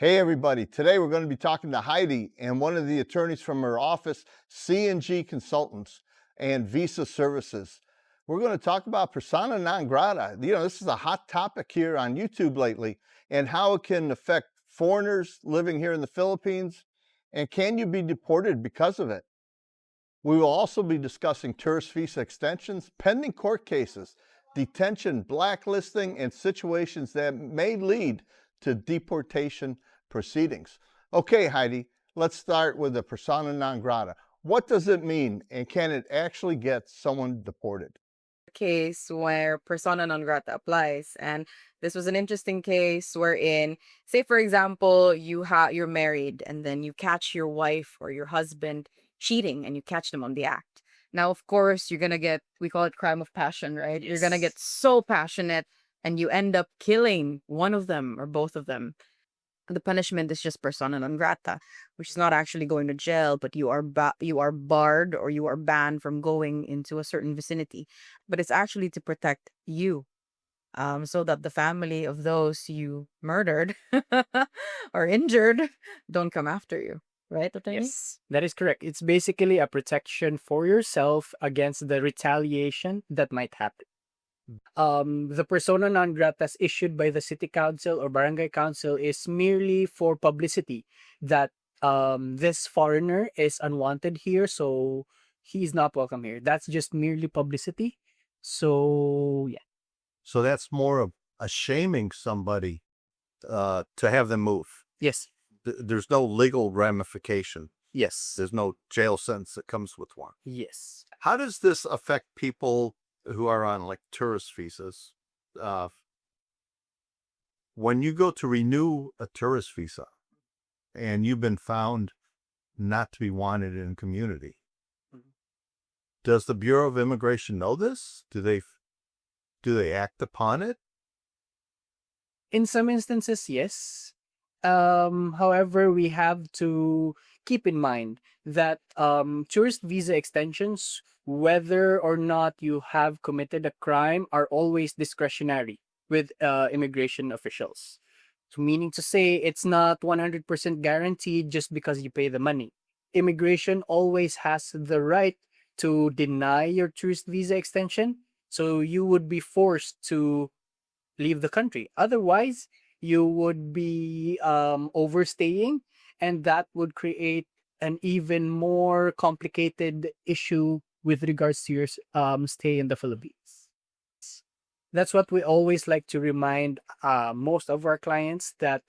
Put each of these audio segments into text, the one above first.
Hey everybody, today we're going to be talking to Heidi and one of the attorneys from her office, C&G Consultants and Visa Services. We're going to talk about persona non grata. This is a hot topic here on YouTube lately and how it can affect foreigners living here in the Philippines, and can you be deported because of it? We will also be discussing tourist visa extensions, pending court cases, detention, blacklisting, and situations that may lead to deportation proceedings. Okay, Heidi, let's start with the persona non grata. What does it mean, and can it actually get someone deported? Case where persona non grata applies, and this was an interesting case wherein, say for example, you're married and then you catch your wife or your husband cheating and you catch them on the act. Now of course you're gonna get, we call it crime of passion, right? You're gonna get so passionate and you end up killing one of them or both of them. The punishment is just persona non grata, which is not actually going to jail, but you are barred or you are banned from going into a certain vicinity. But it's actually to protect you, so that the family of those you murdered or injured don't come after you. Right, Attorney? Yes, that is correct. It's basically a protection for yourself against the retaliation that might happen. The persona non gratas issued by the city council or barangay council is merely for publicity that this foreigner is unwanted here, so he's not welcome here. That's just merely publicity. So yeah. So that's more of a shaming somebody to have them move. Yes. There's no legal ramification. Yes. There's no jail sentence that comes with one. Yes. How does this affect people who are on like tourist visas? When you go to renew a tourist visa and you've been found not to be wanted in community, does the Bureau of Immigration know this? Do they act upon it? In some instances, yes. However, we have to keep in mind that tourist visa extensions, whether or not you have committed a crime, are always discretionary with immigration officials. So meaning to say, it's not 100% guaranteed just because you pay the money. Immigration always has the right to deny your tourist visa extension, so you would be forced to leave the country. Otherwise, you would be overstaying, and that would create an even more complicated issue with regards to your stay in the Philippines. That's what we always like to remind most of our clients, that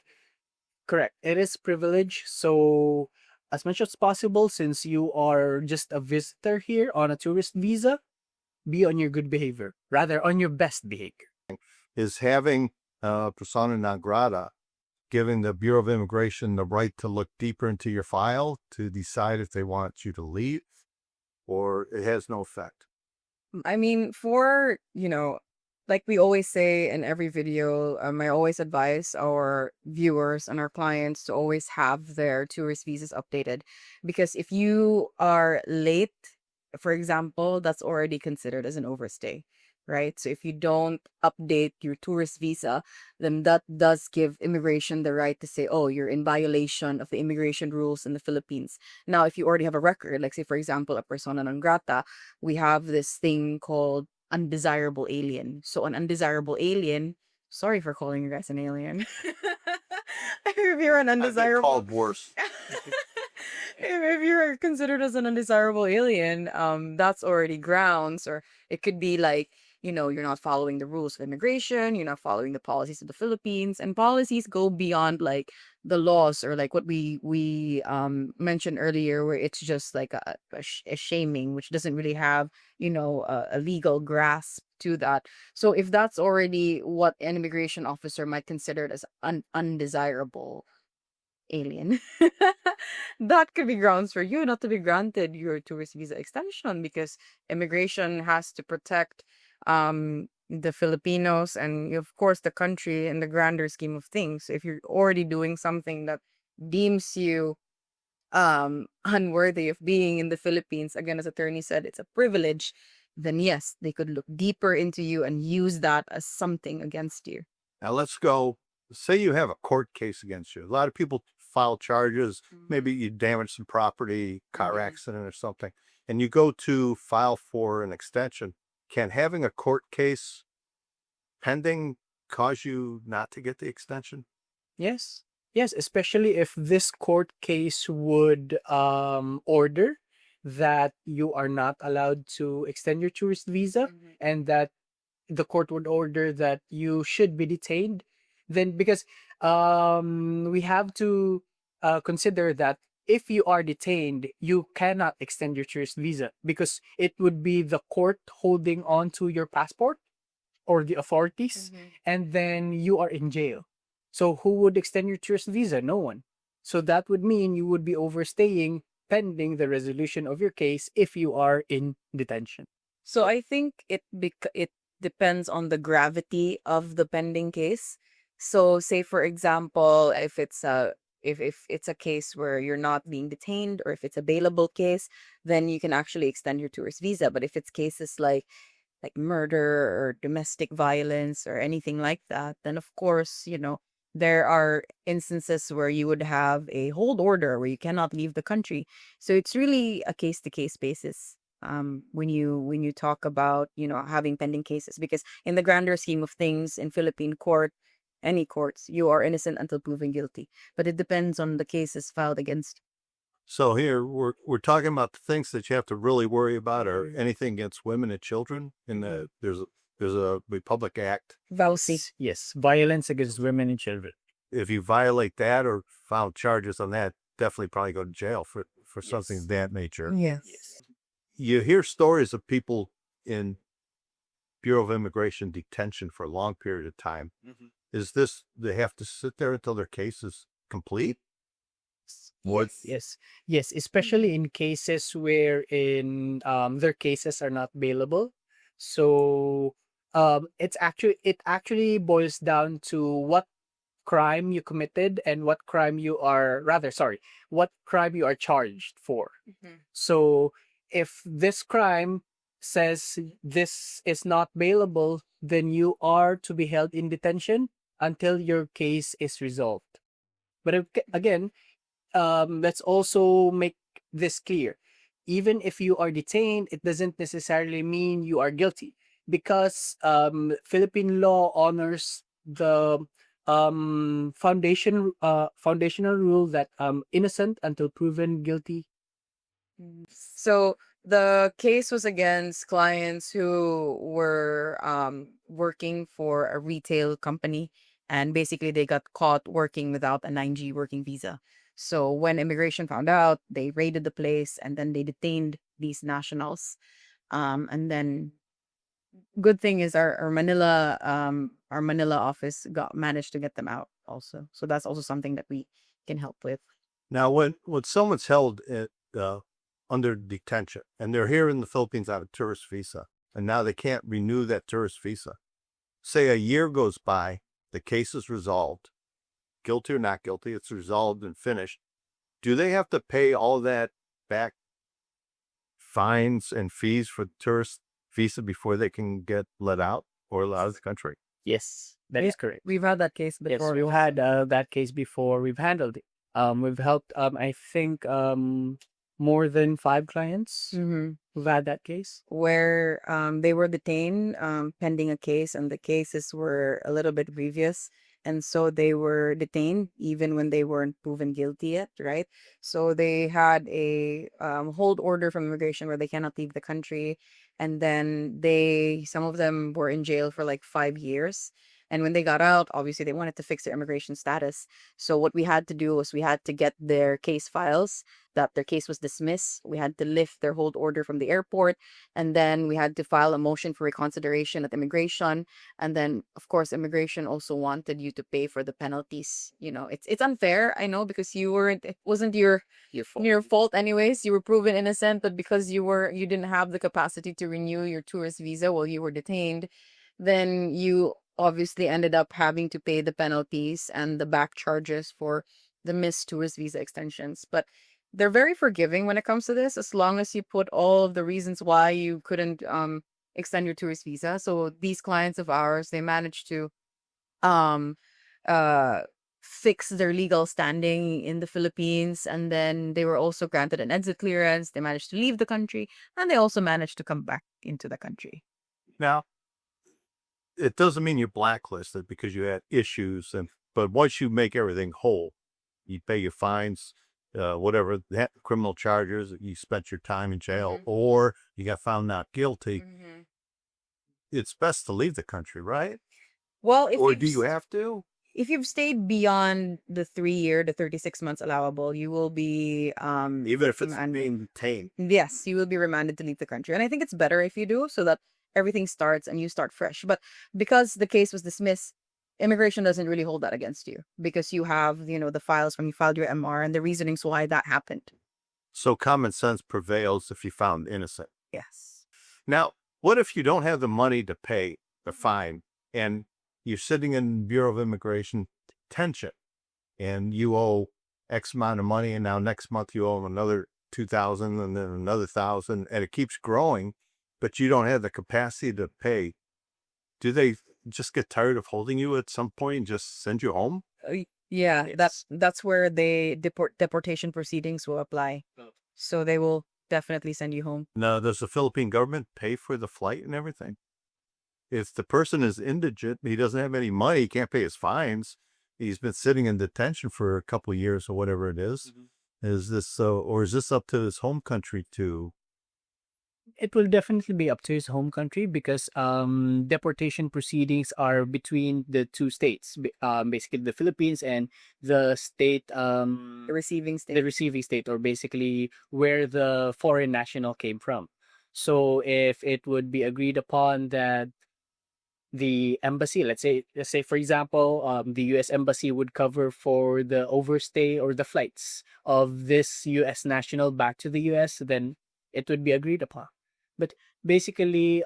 correct, it is privilege. So as much as possible, since you are just a visitor here on a tourist visa, be on your good behavior, rather on your best behavior. Is having persona non grata giving the Bureau of Immigration the right to look deeper into your file to decide if they want you to leave, or it has no effect? I mean, like we always say in every video, I always advise our viewers and our clients to always have their tourist visas updated, because if you are late, for example, that's already considered as an overstay, right? So if you don't update your tourist visa, then that does give immigration the right to say, oh, you're in violation of the immigration rules in the Philippines. Now, if you already have a record, like say, for example, a persona non grata, we have this thing called undesirable alien. So an undesirable alien, sorry for calling you guys an alien. If you're an I've been undesirable, called worse. if you're considered as an undesirable alien, that's already grounds. Or it could be like, you're not following the rules of immigration, you're not following the policies of the Philippines, and policies go beyond like the laws, or like what we mentioned earlier, where it's just like a shaming, which doesn't really have a legal grasp to that. So if that's already what an immigration officer might consider as undesirable alien, that could be grounds for you not to be granted your tourist visa extension, because immigration has to protect the Filipinos and of course the country in the grander scheme of things. If you're already doing something that deems you unworthy of being in the Philippines, again, as attorney said, it's a privilege, then yes, they could look deeper into you and use that as something against you. Now let's go say you have a court case against you. A lot of people file charges. Maybe you damaged some property, car accident or something, and you go to file for an extension. Can having a court case pending cause you not to get the extension? Yes. Yes, especially if this court case would order that you are not allowed to extend your tourist visa, and that the court would order that you should be detained, then because we have to consider that if you are detained, you cannot extend your tourist visa because it would be the court holding on to your passport or the authorities, and then you are in jail. So who would extend your tourist visa? No one. So that would mean you would be overstaying pending the resolution of your case if you are in detention. So I think it depends on the gravity of the pending case. So say for example, if it's a case where you're not being detained, or if it's a bailable case, then you can actually extend your tourist visa. But if it's cases like murder or domestic violence or anything like that, then of course, there are instances where you would have a hold order where you cannot leave the country. So it's really a case to case basis. When you talk about having pending cases, because in the grander scheme of things in Philippine court, any courts, you are innocent until proven guilty, but it depends on the cases filed against. So here we're talking about the things that you have to really worry about, or anything against women and children. There's a Republic Act. VAUSI. Yes, violence against women and children. If you violate that or file charges on that, definitely probably go to jail for something of that nature. Yes. You hear stories of people in Bureau of Immigration detention for a long period of time. Is this, they have to sit there until their case is complete? What? Yes, especially in cases where their cases are not bailable. So it actually boils down to what crime you committed and what crime you are charged for. So if this crime says this is not bailable, then you are to be held in detention until your case is resolved. But again, let's also make this clear. Even if you are detained, it doesn't necessarily mean you are guilty, because Philippine law honors the foundational rule that innocent until proven guilty. So the case was against clients who were working for a retail company, and basically they got caught working without a 9G working visa. So when immigration found out, they raided the place and then they detained these nationals. And then good thing is our Manila office managed to get them out also. So that's also something that we can help with. Now, when someone's held under detention and they're here in the Philippines on a tourist visa, and now they can't renew that tourist visa, say a year goes by, the case is resolved, guilty or not guilty, it's resolved and finished. Do they have to pay all that back, fines and fees for the tourist visa, before they can get let out or let out of the country? Yes, that is correct. We've had that case Yes, before. we've had that case before. We've handled it. We've helped, I think, more than 5 clients who've had that case. Where they were detained pending a case, and the cases were a little bit grievous, and so they were detained even when they weren't proven guilty yet, right? So they had a hold order from immigration where they cannot leave the country, and then some of them were in jail for like 5 years. And when they got out, obviously they wanted to fix their immigration status. So what we had to do was we had to get their case files, that their case was dismissed. We had to lift their hold order from the airport, and then we had to file a motion for reconsideration at immigration. And then, of course, immigration also wanted you to pay for the penalties. It's unfair, I know, because it wasn't your fault anyways. You were proven innocent, but because you didn't have the capacity to renew your tourist visa while you were detained, then you obviously ended up having to pay the penalties and the back charges for the missed tourist visa extensions. But they're very forgiving when it comes to this, as long as you put all of the reasons why you couldn't extend your tourist visa. So these clients of ours, they managed to uh, fix their legal standing in the Philippines, and then they were also granted an exit clearance. They managed to leave the country, and they also managed to come back into the country. Now, it doesn't mean you're blacklisted because you had issues, but once you make everything whole, you pay your fines, whatever criminal charges, you spent your time in jail, or you got found not guilty. It's best to leave the country, right? Well, if Or you've do you have to? if you've stayed beyond the 3 year, the 36 months allowable, you will be Even if it's remanded. being detained. Yes, you will be remanded to leave the country. And I think it's better if you do, so that everything starts and you start fresh. But because the case was dismissed, immigration doesn't really hold that against you, because you have, the files from you filed your MR and the reasonings why that happened. So common sense prevails if you found innocent. Yes. Now, what if you don't have the money to pay the fine and you're sitting in Bureau of Immigration detention and you owe X amount of money, and now next month you owe another 2,000 and then another 1,000, and it keeps growing, but you don't have the capacity to pay? Do they just get tired of holding you at some point and just send you home? Yeah, Yes. that's where they deportation proceedings will apply. So they will definitely send you home. Now, does the Philippine government pay for the flight and everything? If the person is indigent, he doesn't have any money, he can't pay his fines, he's been sitting in detention for a couple of years or whatever it is. Is this or is this up to his home country to? It will definitely be up to his home country, because deportation proceedings are between the two states, basically the Philippines and the state, The receiving state. the receiving state, or basically where the foreign national came from. So if it would be agreed upon that the embassy, let's say for example, the U.S. embassy would cover for the overstay or the flights of this U.S. national back to the U.S., then it would be agreed upon. But basically,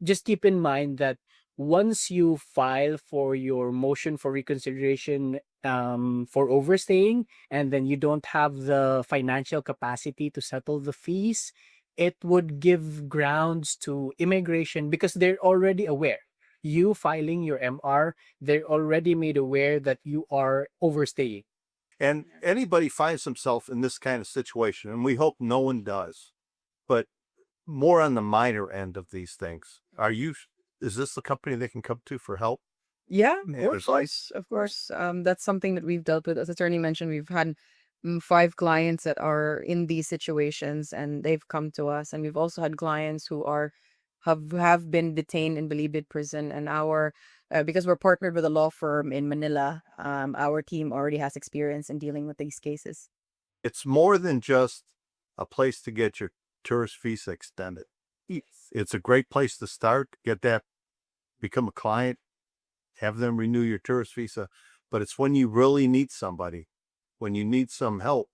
just keep in mind that once you file for your motion for reconsideration for overstaying, and then you don't have the financial capacity to settle the fees, it would give grounds to immigration, because they're already aware. You filing your MR, they're already made aware that you are overstaying. And anybody finds himself in this kind of situation, and we hope no one does, but more on the minor end of these things. Is this the company they can come to for help? Yeah, Yeah, of course, of course. That's something that we've dealt with. As attorney mentioned, we've had 5 clients that are in these situations, and they've come to us. And we've also had clients who have been detained in Bilibid prison, and because we're partnered with a law firm in Manila, our team already has experience in dealing with these cases. It's more than just a place to get your tourist visa extended. It's a great place to start, become a client, have them renew your tourist visa. But it's when you really need somebody, when you need some help,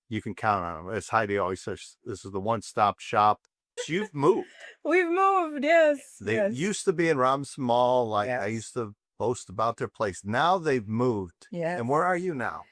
you can count on them. As Heidi always says, this is the one-stop shop. You've moved. We've moved, yes. They yes. used to be in Robinson Mall. I Yes. used to boast about their place. Now they've moved. Yes. And where are you now?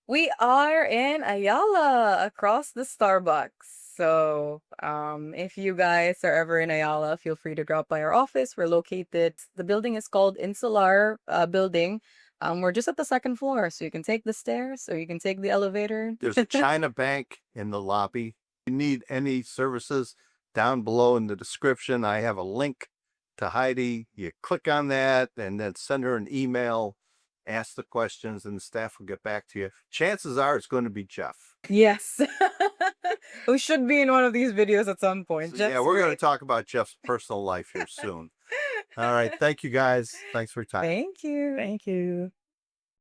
We are in Ayala, across the Starbucks. So, if you guys are ever in Ayala, feel free to drop by our office. We're located. The building is called Insular Building. We're just at the 2nd floor, so you can take the stairs or you can take the elevator. There's a China Bank in the lobby. If you need any services, down below in the description, I have a link to Heidi. You click on that and then send her an email, ask the questions, and the staff will get back to you. Chances are it's going to be Jeff. Yes. We should be in one of these videos at some point. So, yeah, we're going to talk about Jeff's personal life here soon. All right. Thank you, guys. Thanks for your time. Thank you. Thank you.